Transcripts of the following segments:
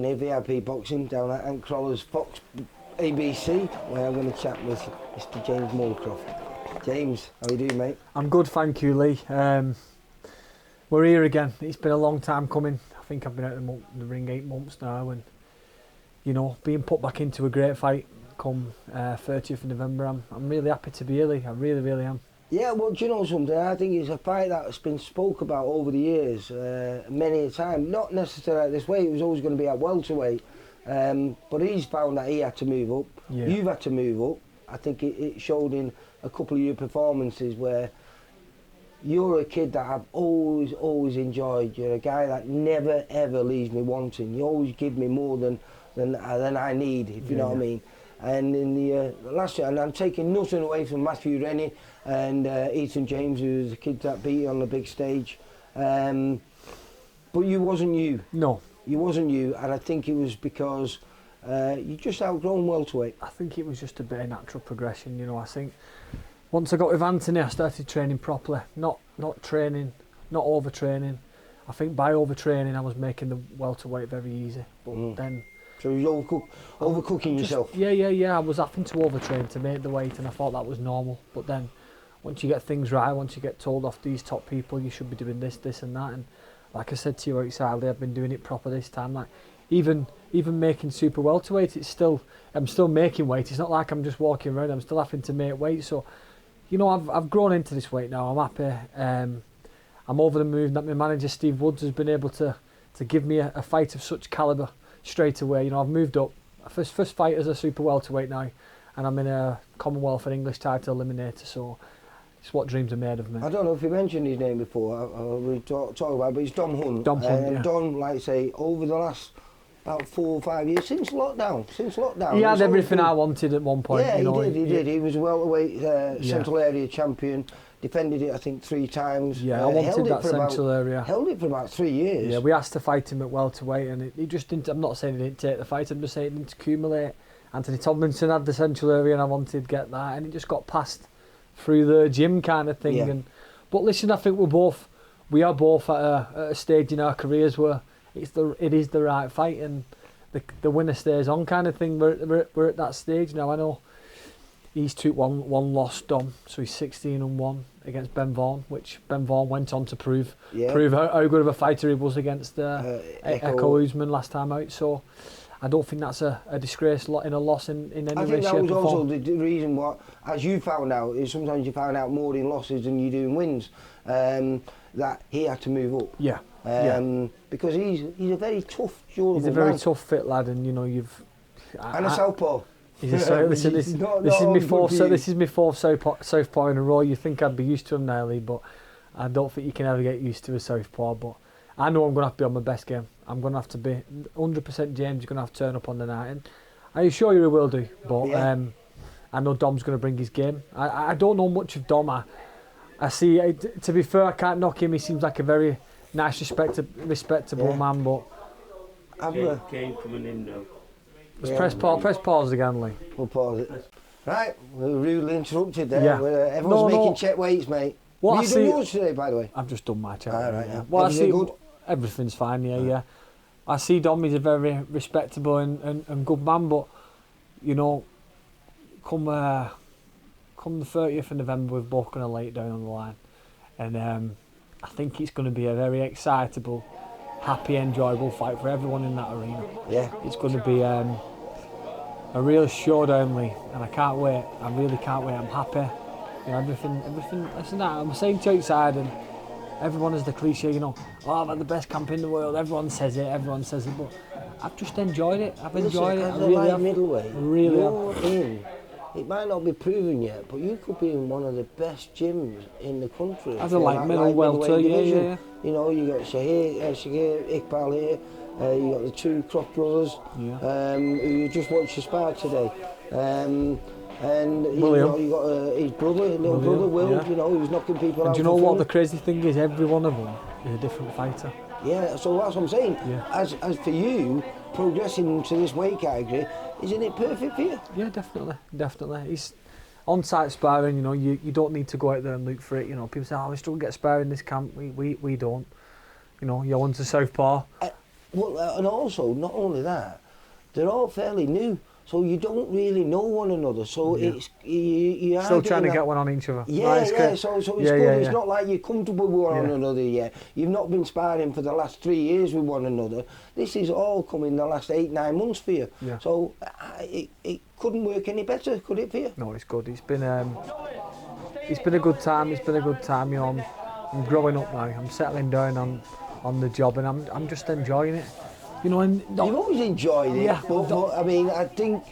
here, VIP Boxing, down at Ant Croller's Fox ABC, where I'm going to chat with Mr. James Moorcroft. James, how you doing, mate? I'm good, thank you, Lee. We're here again. It's been a long time coming. I think I've been out of the ring 8 months now, and you know, being put back into a great fight come 30th of November, I'm really happy to be here, Lee. I really, really am. Yeah, well, do you know something? I think it's a fight that's been spoke about over the years, many a time. Not necessarily this way, it was always going to be at welterweight. But he's found that he had to move up. Yeah. You've had to move up. I think it showed in a couple of your performances where you're a kid that I've always enjoyed. You're a guy that never, ever leaves me wanting. You always give me more than I need, if you know what I mean. And in the last year, and I'm taking nothing away from Matthew Rennie and Ethan James, who was the kid that beat you on the big stage. But you wasn't you. No. You wasn't you, and I think it was because you just outgrown welterweight. I think it was just a bit of natural progression, you know. I think once I got with Anthony, I started training properly, not training, not overtraining. I think by overtraining, I was making the welterweight very easy, but then... So you was overcooking yourself? Yeah. I was having to overtrain to make the weight, and I thought that was normal. But then, once you get things right, once you get told off these top people, you should be doing this and that. And like I said to you outside, I've been doing it proper this time. Like even making super welterweight, I'm still making weight. It's not like I'm just walking around. I'm still having to make weight. So, you know, I've grown into this weight now. I'm happy. I'm over the moon that my manager Steve Woods has been able to give me a fight of such calibre straight away. You know, I've moved up. First fight as a super welterweight now, and I'm in a Commonwealth and English title eliminator. So it's what dreams are made of, me. I don't know if you mentioned his name before. We talk about, but it's Dom Hunt. Dom Hunt, yeah. Dom, like I say, over the last about 4 or 5 years since lockdown. He had everything I wanted at one point. Yeah, you know, he did. He was a welterweight Central Area champion. Defended it, I think, 3 times. Yeah, I wanted that Central Area. Held it for about 3 years. Yeah, we asked to fight him at welterweight, and he just didn't. I'm not saying he didn't take the fight. I'm just saying he didn't accumulate. Anthony Tomlinson had the Central Area, and I wanted to get that, and it just got passed through the gym kind of thing. Yeah. But listen, I think we are both at a stage in our careers where it is the right fight, and the winner stays on kind of thing. We're at that stage now. I know. He's took one loss, Dom, so he's 16-1 against Ben Vaughan, which Ben Vaughan went on to prove how good of a fighter he was against Echo Usman last time out. So I don't think that's a disgrace in a loss in any way, shape or form. I think that was also the reason why, as you found out, is sometimes you found out more in losses than you do in wins, that he had to move up. Yeah. Because he's a very tough, durable He's a very tough, fit lad, and you know and a southpaw. This is my fourth southpaw in a row. You think I'd be used to him now, Lee, but I don't think you can ever get used to a southpaw. But I know I'm going to have to be on my best game. I'm going to have to be 100% James. You're going to have to turn up on the night, and I assure you he will do. But I know Dom's going to bring his game. I don't know much of Dom. I see. To be fair, I can't knock him. He seems like a very nice, respectable man. But Kane coming in now. Let's press pause again, Lee. We'll pause it. Right, we were rudely interrupted there. Yeah. Everyone's making check weights, mate. Have you done yours today, by the way? I've just done my check. All right, yeah. Well, everything good? Everything's fine, yeah. I see Dom is a very respectable and good man, but, you know, come the 30th of November, we've both going to lay it down on the line. And I think it's going to be a very excitable, happy, enjoyable fight for everyone in that arena. Yeah. It's going to be a real showdown, Lee, and I can't wait. I really can't wait. I'm happy. You know, everything. Listen, I'm saying to outside, and everyone has the cliche, you know, I've had the best camp in the world. Everyone says it, but I've just enjoyed it. I've enjoyed it. As a light middleweight, you're in. It might not be proven yet, but you could be in one of the best gyms in the country. As a light welter, yeah. You know, you got Shahir Iqbal here. You got the 2 Croft brothers, who you just watched the spar today. And you got his brother, little brother Will. You know, who's knocking people out. And do you know what the crazy thing is? Every one of them is a different fighter. Yeah, so that's what I'm saying. Yeah. As for you, progressing to this weight category, isn't it perfect for you? Yeah, definitely. It's on-site sparring. You know, you don't need to go out there and look for it. You know, people say, "Oh, we still get sparring in this camp." We don't. You know, you're onto southpaw. Well, and also, not only that, they're all fairly new, so you don't really know one another. So it's you are still trying to that, get one on each other. Yeah, yeah. So it's good. It's not like you're comfortable with one another yet. You've not been sparring for the last 3 years with one another. This is all coming the last 8-9 months for you. Yeah. So it couldn't work any better, could it, for you? No, it's good. It's been a good time. It's been a good time. You know, I'm growing up now. I'm settling down on the job, and I'm just enjoying it. You know, and you've always enjoyed it. Yeah. But I mean, I think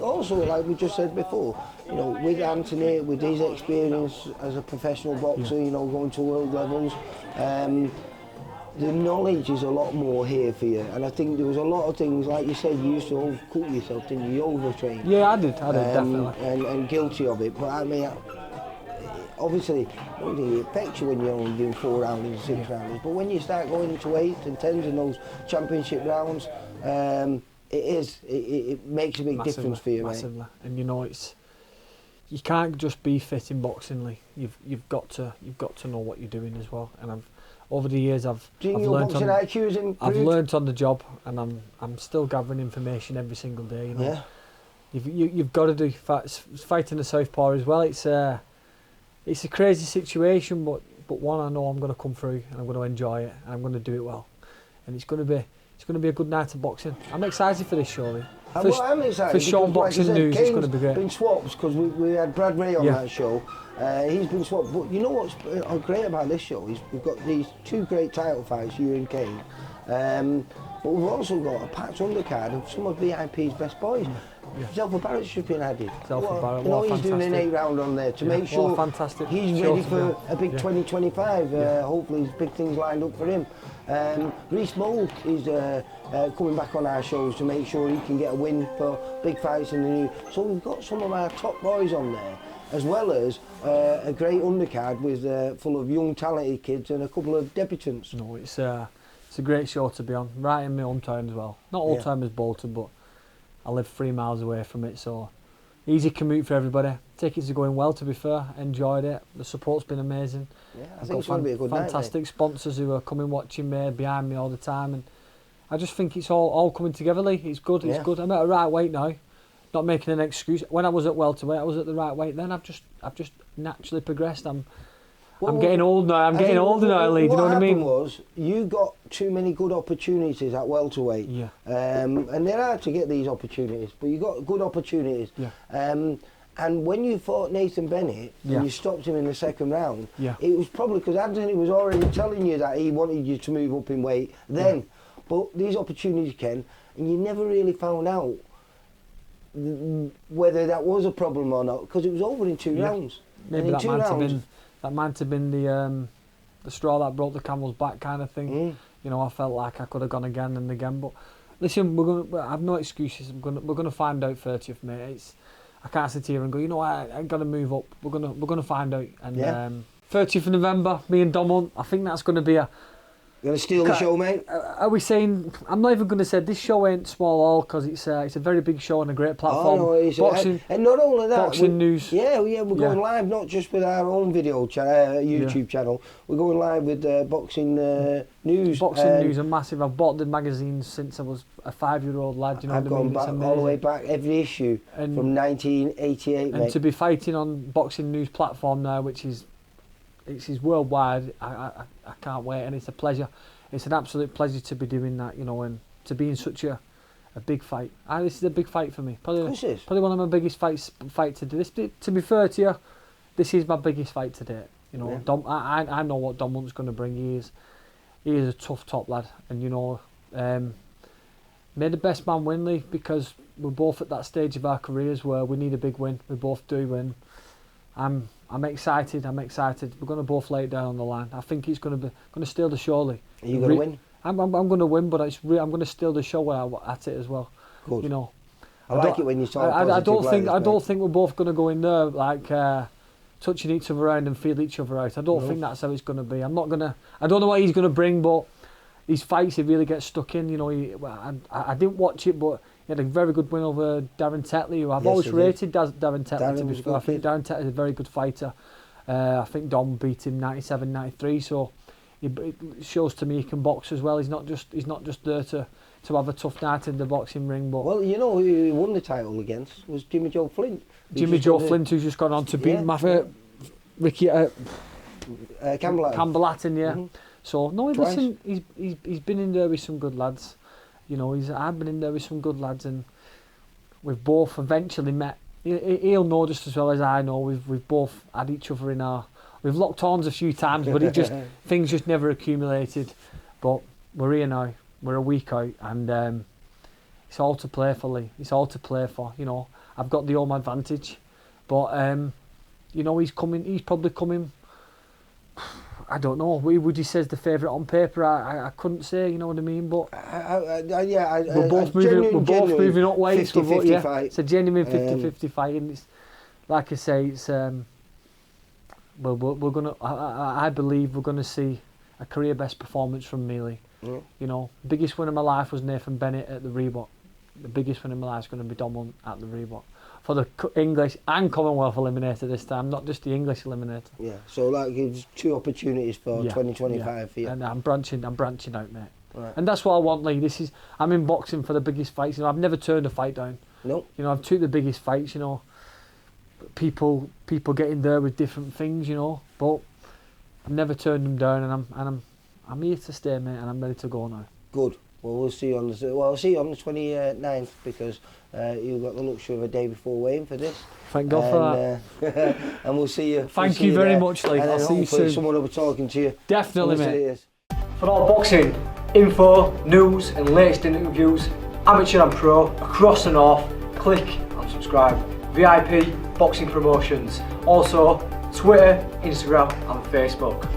also, like we just said before, you know, with Anthony, with his experience as a professional boxer, you know, going to world levels, the knowledge is a lot more here for you. And I think there was a lot of things, like you said, you used to overcook yourself, didn't you? You overtrained. Yeah, I did definitely. And guilty of it. But I mean, obviously, it affects you when you're only doing 4 rounds and 6 rounds. But when you start going into 8s and 10s in those championship rounds, it makes a big difference for you, massively. Mate. And you know, you can't just be fit in boxing, Lee. You've got to know what you're doing as well. And over the years I've learned on the job, and I'm still gathering information every single day. You know, you've got to do fighting the southpaw as well. It's a crazy situation, but one I know I'm going to come through and I'm going to enjoy it and I'm going to do it well, and it's going to be a good night of boxing. I'm excited for this, surely. I'm excited for Sean Boxing News. It's going to be great. Been swapped because we had Brad Ray on that show. He's been swapped, but you know what's great about this show is we've got these 2 great title fights, you and Kane. But we've also got a packed undercard of some of VIP's best boys. Zelfa Barrett's just been added. Zelfa Barrett, you know, he's doing an 8-round on there to make sure he's ready for a big 2025. Hopefully there's big things lined up for him. Reece Mould is coming back on our shows to make sure he can get a win for big fights in the new. So we've got some of our top boys on there, as well as a great undercard with full of young talented kids and a couple of debutants. No, it's a great show to be on, right in my hometown as well. Not old time as Bolton, but I live 3 miles away from it, so easy commute for everybody. Tickets are going well, to be fair. Enjoyed it. The support's been amazing. Yeah, I think it's going to be a good night. Fantastic sponsors who are coming watching me, behind me all the time, and I just think it's all coming together, Lee. It's good. It's good. I'm at a right weight now. Not making an excuse. When I was at welterweight, I was at the right weight. Then I've just naturally progressed. I'm getting old now. I'm getting older now, Lee. Do you know what I mean? What happened was you got too many good opportunities at welterweight. Yeah. And they're hard to get these opportunities, but you got good opportunities. Yeah. And when you fought Nathan Bennett and you stopped him in the 2nd round, it was probably because Anthony was already telling you that he wanted you to move up in weight then. Yeah. But these opportunities came, and you never really found out whether that was a problem or not, because it was over in 2 rounds. Maybe that might have been the straw that broke the camel's back kind of thing. You know, I felt like I could have gone again and again. But listen, I have no excuses. We're gonna find out 30th, mate. I can't sit here and go, you know, I got to move up. We're gonna find out. And 30th of November, me and Dom Hunt. I think that's going to be a. You're going to steal the show, mate? Are we saying... I'm not even going to say this show ain't small all, because it's a very big show and a great platform. Oh, no, it is. Boxing, and not only that... Boxing news. Yeah, we're going live, not just with our own video YouTube channel. We're going live with boxing news. Boxing news are massive. I've bought the magazines since I was a 5-year-old lad. You know, I've gone back all the way back, every issue, from 1988, and to be fighting on Boxing News platform now, which is... It's worldwide. I can't wait, and it's a pleasure. It's an absolute pleasure to be doing that, you know, and to be in such a big fight. This is a big fight for me. Probably one of my biggest fights to do. To be fair to you, this is my biggest fight to date. You know, I know what Dom Hunt's going to bring. He is a tough top lad, and you know, may the best man win, Lee, because we're both at that stage of our careers where we need a big win. We both do, and I'm excited. We're going to both lay it down on the line. I think he's going to steal the show, Lee. Are you going to win? I'm going to win, but I'm going to steal the show at it as well. Good. You know, I like it when you talk I don't think we're both going to go in there like touching each other around and feel each other out. I don't think that's how it's going to be. I don't know what he's going to bring, but his fights he really gets stuck in. You know, I didn't watch it, but he had a very good win over Darren Tetley, who I've always rated Darren Tetley to be fair. I think Darren Tetley is a very good fighter. I think Dom beat him 97-93, so it shows to me he can box as well. He's not just there to have a tough night in the boxing ring. But well, you know who he won the title against was Jimmy Joe Flint. Jimmy Joe Flint, who's just gone on to beat Ricky Campbell Hatton, yeah. Mm-hmm. So no, listen, he's been in there with some good lads. You know, I've been in there with some good lads, and we've both eventually met. He'll know just as well as I know. We've both had each other in our. We've locked horns a few times, but things just never accumulated. But we're here now. We're a week out, and it's all to play for, Lee. It's all to play for. You know, I've got the home advantage, but you know, he's coming. He's probably coming. I don't know. Would you say the favourite on paper? I couldn't say. You know what I mean? But we're both moving up weights. 50-50 fight. It's a genuine 50-50 fight, and it's like I say, it's well, we're gonna. I believe we're gonna see a career best performance from Mealy. Yeah. You know, biggest win of my life was Nathan Bennett at the Reebok. The biggest win of my life is going to be Dom at the Reebok for the English and Commonwealth Eliminator this time, not just the English Eliminator. Yeah, so that gives 2 opportunities for 2025 for you. And I'm branching out, mate. Right. And that's what I want, Lee. I'm in boxing for the biggest fights. You know, I've never turned a fight down. No. You know, I've took the biggest fights. You know, people get in there with different things. You know, but I've never turned them down, and I'm here to stay, mate, and I'm ready to go now. Good. Well, we'll see you on the 29th because you've got the luxury of a day before weighing for this. Thank God for that. And we'll see you. Thank you very much, Lee. I'll see you soon. Someone will be talking to you. Definitely, mate. For all boxing info, news, and latest interviews, amateur and pro across the north, click and subscribe. VIP Boxing Promotions. Also, Twitter, Instagram, and Facebook.